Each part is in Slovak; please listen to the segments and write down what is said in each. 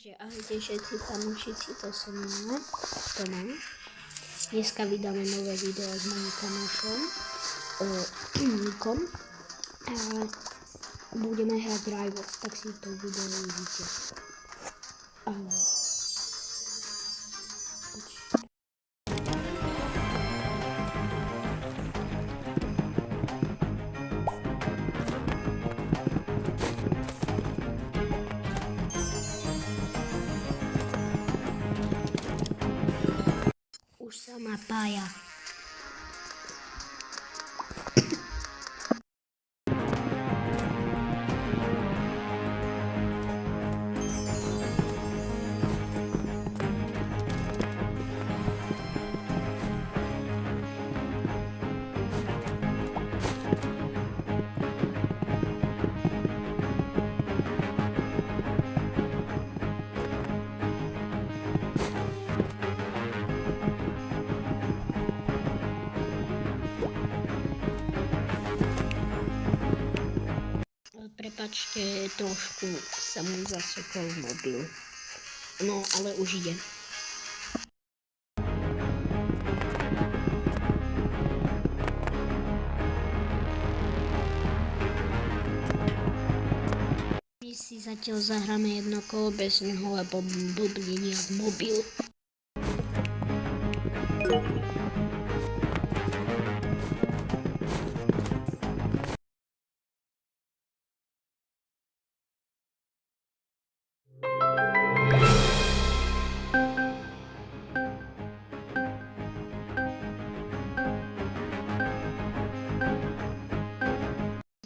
Takže ahojte všetci fanúšici, to som ja, Tomáš. Dneska vydáme nové video s mojím kamošom, Nikom. A budeme hrať Rivals, tak si to video uvidíte. Už sa napája. Prepačte, trošku sa mu zasekol mobil. No, ale už ide. My si zatiaľ zahráme jedno kolo bez neho, lebo blbne nejak mobil.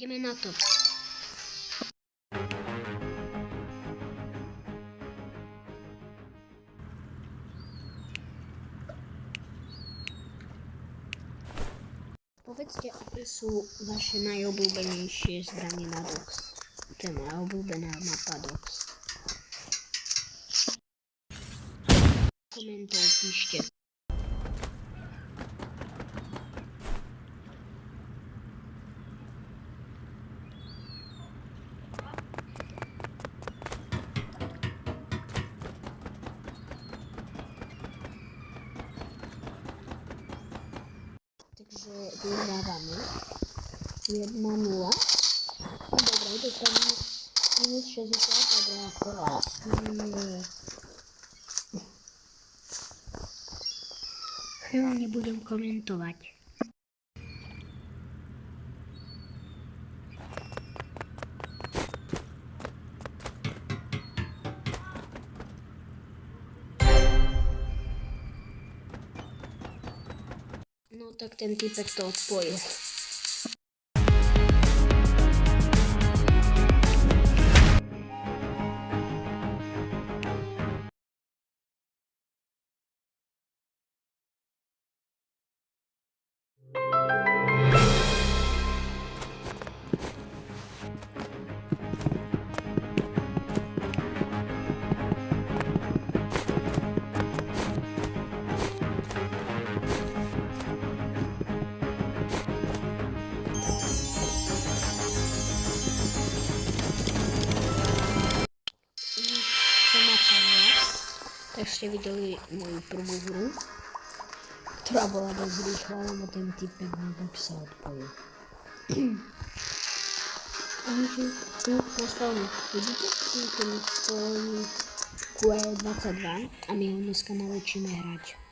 Ideme na to. Povedzte, aké sú vaše najobľúbenejšie zbranie na Dox. To je moja obľúbená mapa Dox. Komentov píšte. Takže vyhrávame 1-0. Dobre, dostaneme minus 60 a druhá kola. Chvíľu nebudem komentovať. No tak ten typek to odpojil. Tak ste videli moju prvú hru, ktorá bola dosť rýchla, lebo ten typek vôbec sa odpojil. Takže tu postavme, vidíte? Tu stojí QE22 a my ho dneska naučíme hrať.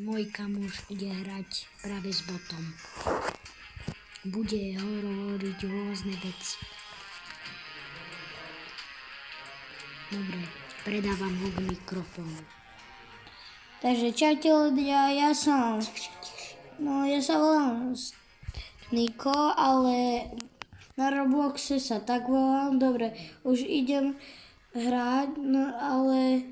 Môj kamoš bude hrať práve s botom. Bude hovoriť rôzne veci. Dobre, predávam ho k mikrofónu. Takže čaute ľudia, ja sa volám Niko, ale na Robloxe sa tak volám. Dobre, už idem hrať, no ale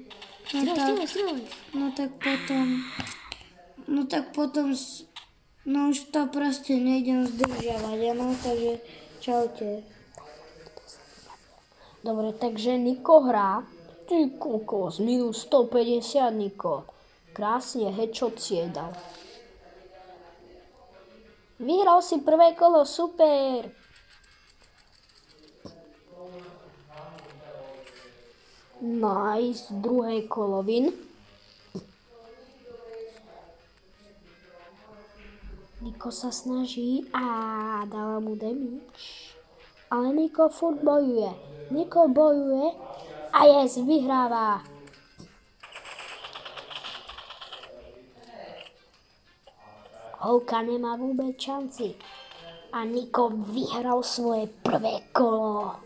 No tak potom No už to proste nejdem zdržiavať, ano, takže čaute. Dobre, takže Niko hrá. Ty kokos, minus 150 Niko. Krásne headshot si jej dal. Vyhral si prvé kolo, super. Nice, druhé kolo win. Niko sa snaží a dáva mu damage. Ale Niko furt bojuje. Niko bojuje a vyhráva. Holka nemá vôbec šanci. A Niko vyhral svoje prvé kolo.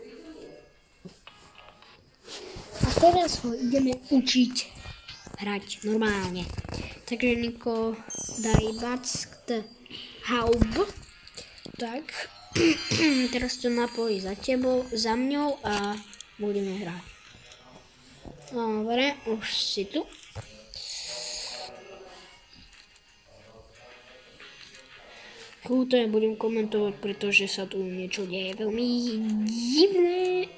A teraz ho ideme učiť hrať normálne. Takže Niko daj Backed Haub. Tak, teraz to napojí za tebou, za mňou a budeme hrať. Dobre, už si tu. To ja budem komentovať, pretože sa tu niečo deje veľmi divné.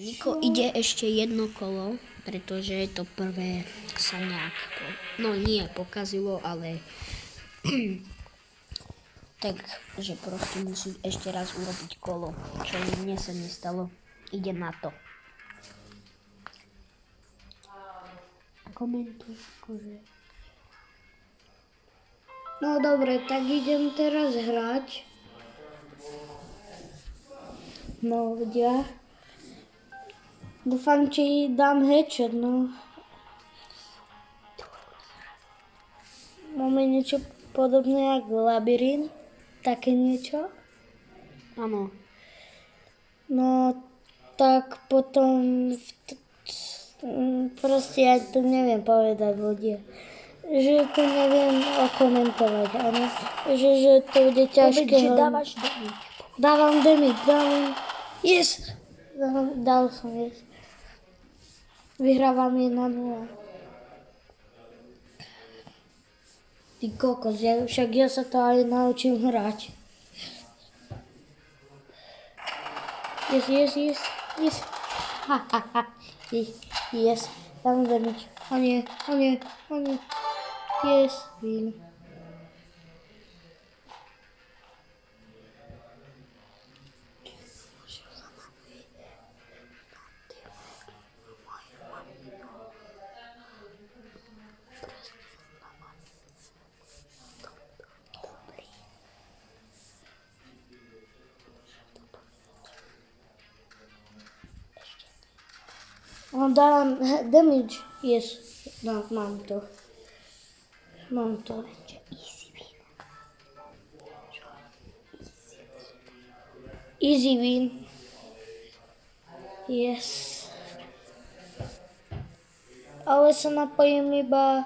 Niko ide ešte jedno kolo, pretože to prvé sa nejak, pokazilo, ale takže proste musí ešte raz urobiť kolo, čo mne sa nestalo. Ide na to. Komentuj, akože. No dobre, tak idem teraz hrať. No, ja. Dúfam, či dám headshot, no. Máme niečo podobné ako labyrint, také niečo. Áno. No, tak potom proste ja to neviem povedať ľudia. Že to neviem okomentovať, áno. Že to bude ťažké. Povedz, že dávaš damage. Dávam damage. Yes! Dal som, yes. Vyhrávam 1-0. Ty kokos, však ja sa to aj naučím hrať. Yes. Ha. Yes. Dám damage. O nie. Yes, win. On dám damage. Yes. No, mám to. Easy win. Yes. Ale sa napojím iba...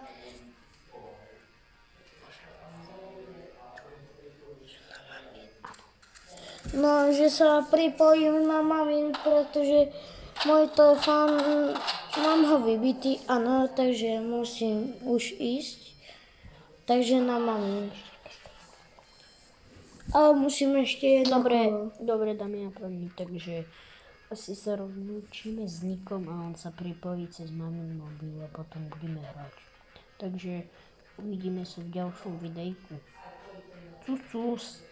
No, že sa pripojím na mamin, pretože môj telefón mám ho vybitý, áno, takže musím už ísť. Takže na mamin. Ale musím ešte jedno kolo. Dobre, dámy a páni, takže asi sa rozlúčime s Nikom a on sa pripojí cez mamin mobil a potom budeme hrať. Takže uvidíme sa v ďalšom videjku. Cus.